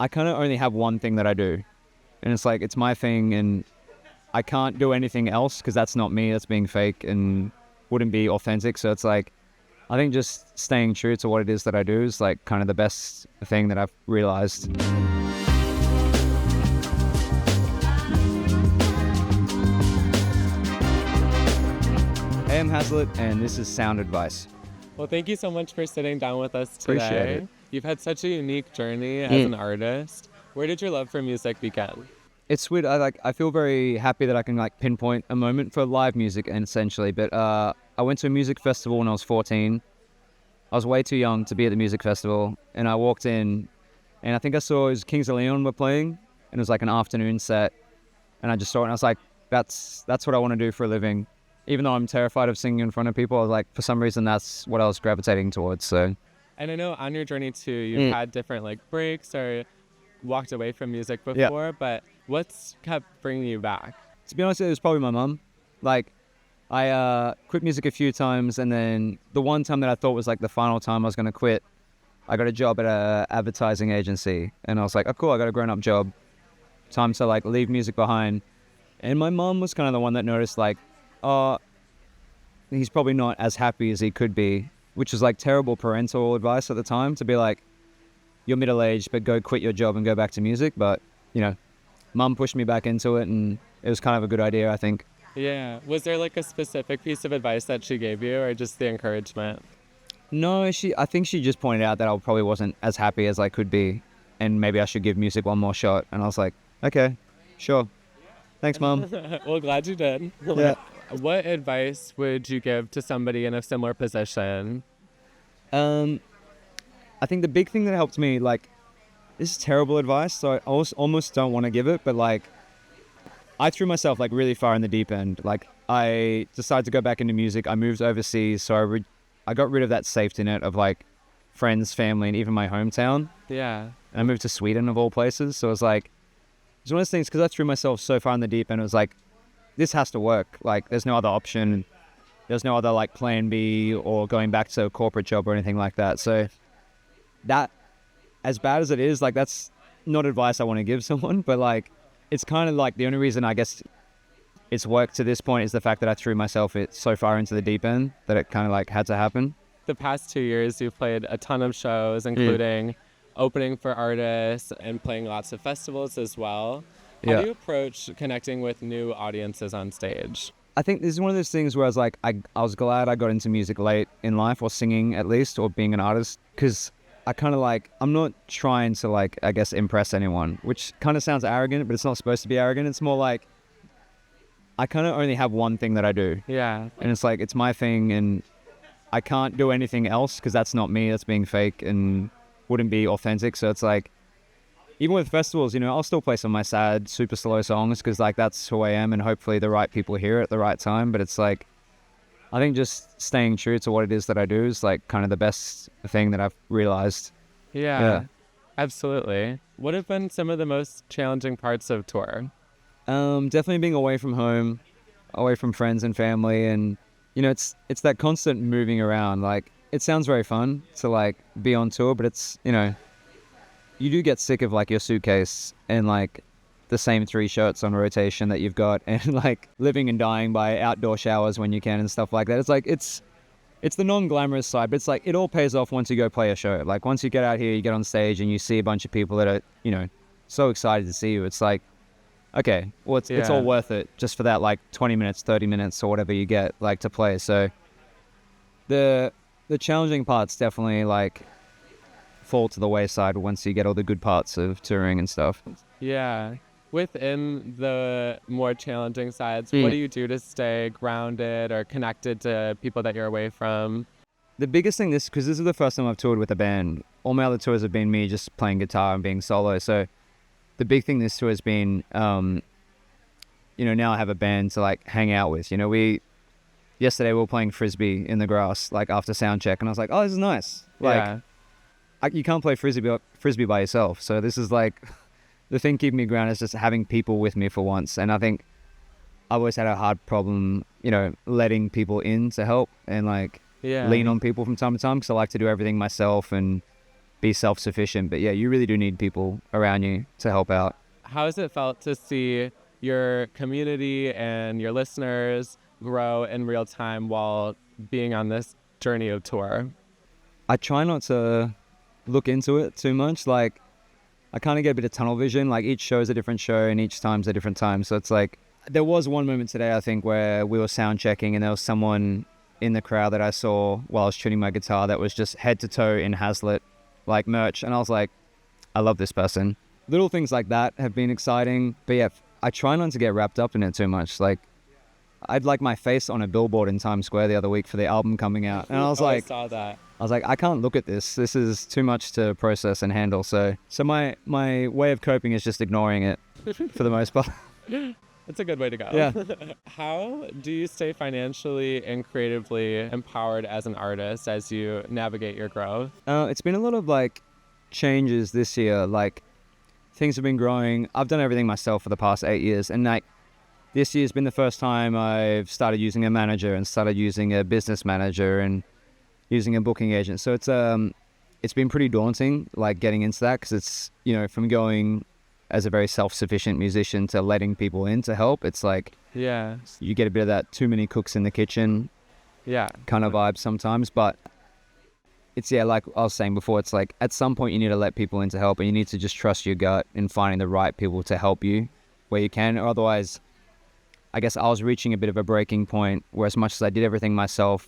I kind of only have one thing that I do, and it's like, it's my thing, and I can't do anything else because that's not me. That's being fake and wouldn't be authentic. So it's like, I think just staying true to what it is that I do is like kind of the best thing that I've realized. Hey, I'm Hazlett, and this is SoundAdvice. Well, thank you so much for sitting down with us today. Appreciate it. You've had such a unique journey as an artist. Where did your love for music begin? It's weird. I feel very happy that I can like pinpoint a moment for live music, and essentially. But I went to a music festival when I was 14. I was way too young to be at the music festival, and I walked in, and I think I saw it was Kings of Leon were playing, and it was like an afternoon set, and I just saw it, and I was like, that's what I want to do for a living. Even though I'm terrified of singing in front of people, I was like, for some reason, that's what I was gravitating towards. So, And I know on your journey too, you've had different like breaks or walked away from music before, but what's kept bringing you back? to be honest, it was probably my mum. Like, I quit music a few times, and then the one time that I thought was like the final time I was going to quit, I got a job at a advertising agency, and I was like, oh cool, I got a grown-up job. Time to like leave music behind. And my mum was kind of the one that noticed like, oh, he's probably not as happy as he could be, which was like terrible parental advice at the time, to be like, you're middle-aged, but go quit your job and go back to music. But, you know, mum pushed me back into it, and it was kind of a good idea, I think. Yeah. Was there like a specific piece of advice that she gave you, or just the encouragement? No, I think she just pointed out that I probably wasn't as happy as I could be, and maybe I should give music one more shot. And I was like, okay, sure. Thanks, Mum. Well, glad you did. Yeah. What advice would you give to somebody in a similar position? I think the big thing that helped me, like, this is terrible advice, so I almost don't want to give it, but like, I threw myself like really far in the deep end. Like, I decided to go back into music. I moved overseas, so I got rid of that safety net of like friends, family, and even my hometown. Yeah. And I moved to Sweden of all places. So it was like, it's one of those things, because I threw myself so far in the deep end, it was like, this has to work. Like, there's no other option. There's no other like plan B or going back to a corporate job or anything like that. So that, as bad as it is, like, that's not advice I want to give someone, but like, it's kind of like the only reason I guess it's worked to this point is the fact that I threw myself so far into the deep end that it kind of like had to happen. The past 2 years, you've played a ton of shows, including opening for artists and playing lots of festivals as well. How do you approach connecting with new audiences on stage? I think this is one of those things where I was like, I was glad I got into music late in life, or singing at least, or being an artist, because I kind of like, I'm not trying to like, I guess, impress anyone, which kind of sounds arrogant, but it's not supposed to be arrogant. It's more like, I kind of only have one thing that I do. Yeah. And it's like, it's my thing, and I can't do anything else because that's not me. That's being fake and wouldn't be authentic. So it's like, even with festivals, you know, I'll still play some of my sad, super slow songs because like that's who I am, and hopefully the right people hear it at the right time. But it's like, I think just staying true to what it is that I do is like kind of the best thing that I've realized. Yeah, absolutely. What have been some of the most challenging parts of tour? Definitely being away from home, away from friends and family, and you know, it's that constant moving around. Like, it sounds very fun to like be on tour, but it's, you know, you do get sick of like your suitcase and like the same 3 shirts on rotation that you've got, and like living and dying by outdoor showers when you can and stuff like that. It's like, it's the non-glamorous side, but it's like, it all pays off once you go play a show. Like, once you get out here, you get on stage and you see a bunch of people that are, you know, so excited to see you. It's like, okay, well, it's all worth it just for that like 20 minutes, 30 minutes or whatever you get like to play. So the challenging parts definitely like fall to the wayside once you get all the good parts of touring and stuff. Yeah. Within the more challenging sides, what do you do to stay grounded or connected to people that you're away from? The biggest thing, because this is the first time I've toured with a band. All my other tours have been me just playing guitar and being solo. So the big thing this tour has been, you know, now I have a band to like hang out with. You know, yesterday we were playing Frisbee in the grass, like after sound check, and I was like, oh, this is nice. Like, you can't play Frisbee by yourself. So this is like, the thing keeping me grounded is just having people with me for once. And I think I've always had a hard problem, you know, letting people in to help and like lean on people from time to time, because I like to do everything myself and be self-sufficient. But yeah, you really do need people around you to help out. How has it felt to see your community and your listeners grow in real time while being on this journey of tour? I try not to look into it too much. Like, I kind of get a bit of tunnel vision. Like, each show is a different show and each time's a different time. So it's like, there was one moment today, I think, where we were sound checking and there was someone in the crowd that I saw while I was tuning my guitar that was just head to toe in Hazlett, like, merch. And I was like, I love this person. Little things like that have been exciting. But yeah, I try not to get wrapped up in it too much. Like, I'd like my face on a billboard in Times Square the other week for the album coming out. And I was like, I saw that. I was like, I can't look at this. This is too much to process and handle. So my way of coping is just ignoring it for the most part. It's a good way to go. Yeah. How do you stay financially and creatively empowered as an artist as you navigate your growth? It's been a lot of like changes this year. Like, things have been growing. I've done everything myself for the past 8 years. And like, this year's been the first time I've started using a manager and started using a business manager and using a booking agent. So it's been pretty daunting, like, getting into that, because it's, you know, from going as a very self-sufficient musician to letting people in to help. It's like, yeah, you get a bit of that too many cooks in the kitchen kind of vibe sometimes. But it's, yeah, like I was saying before, it's like at some point you need to let people in to help, and you need to just trust your gut in finding the right people to help you where you can. Or otherwise, I guess I was reaching a bit of a breaking point where, as much as I did everything myself,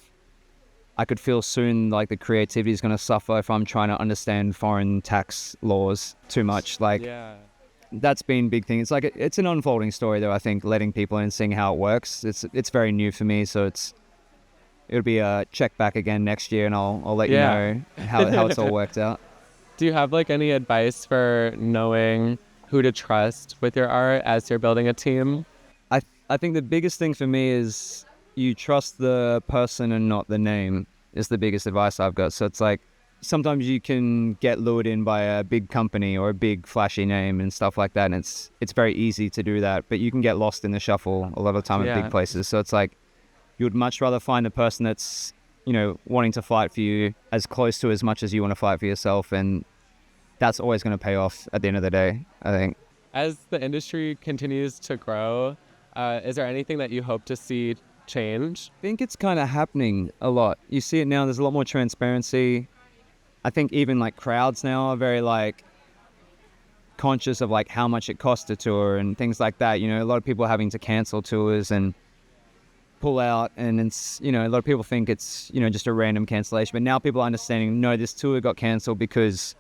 I could feel soon like the creativity is going to suffer if I'm trying to understand foreign tax laws too much. Like, that's been a big thing. It's like, it's an unfolding story though, I think, letting people in and seeing how it works. It's very new for me, so it'll be a check back again next year, and I'll let you know how it's all worked out. Do you have like any advice for knowing who to trust with your art as you're building a team? I think the biggest thing for me is you trust the person and not the name is the biggest advice I've got. So it's like, sometimes you can get lured in by a big company or a big flashy name and stuff like that, and it's very easy to do that, but you can get lost in the shuffle a lot of the time at big places. So it's like, you would much rather find a person that's, you know, wanting to fight for you as close to as much as you want to fight for yourself, and that's always going to pay off at the end of the day, I think. As the industry continues to grow, is there anything that you hope to see change? I think it's kind of happening a lot. You see it now, there's a lot more transparency. I think even like crowds now are very like conscious of like how much it costs to tour and things like that. You know, a lot of people are having to cancel tours and pull out, and it's, you know, a lot of people think it's, you know, just a random cancellation, but now people are understanding, no, this tour got cancelled because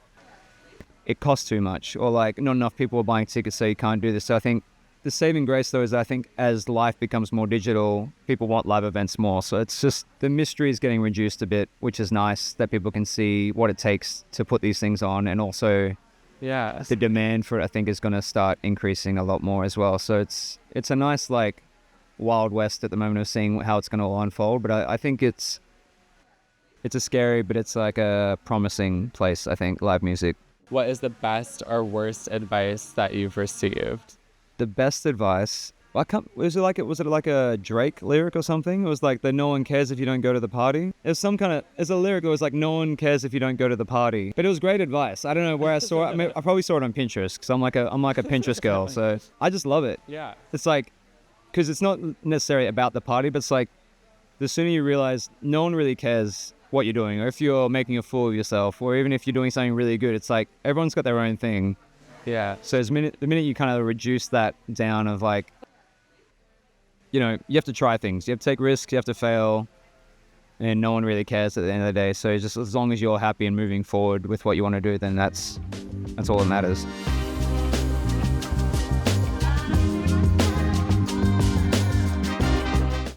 it costs too much, or like not enough people are buying tickets, so you can't do this. So I think the saving grace though is, I think as life becomes more digital, people want live events more. So it's just, the mystery is getting reduced a bit, which is nice, that people can see what it takes to put these things on. And also the demand for it, I think, is going to start increasing a lot more as well. So it's a nice like Wild West at the moment of seeing how it's going to all unfold. But I think it's a scary, but it's like a promising place, I think, live music. What is the best or worst advice that you've received? The best advice, was it like a Drake lyric or something? It was like, no one cares if you don't go to the party. It's a lyric that was like, no one cares if you don't go to the party. But it was great advice. I don't know where I saw it. I mean, I probably saw it on Pinterest, because I'm like a Pinterest girl. So I just love it. Yeah. It's like, because it's not necessarily about the party, but it's like, the sooner you realize no one really cares what you're doing, or if you're making a fool of yourself, or even if you're doing something really good, it's like, everyone's got their own thing. Yeah. So the minute you kind of reduce that down of like, you know, you have to try things, you have to take risks, you have to fail, and no one really cares at the end of the day. So just as long as you're happy and moving forward with what you want to do, then that's all that matters.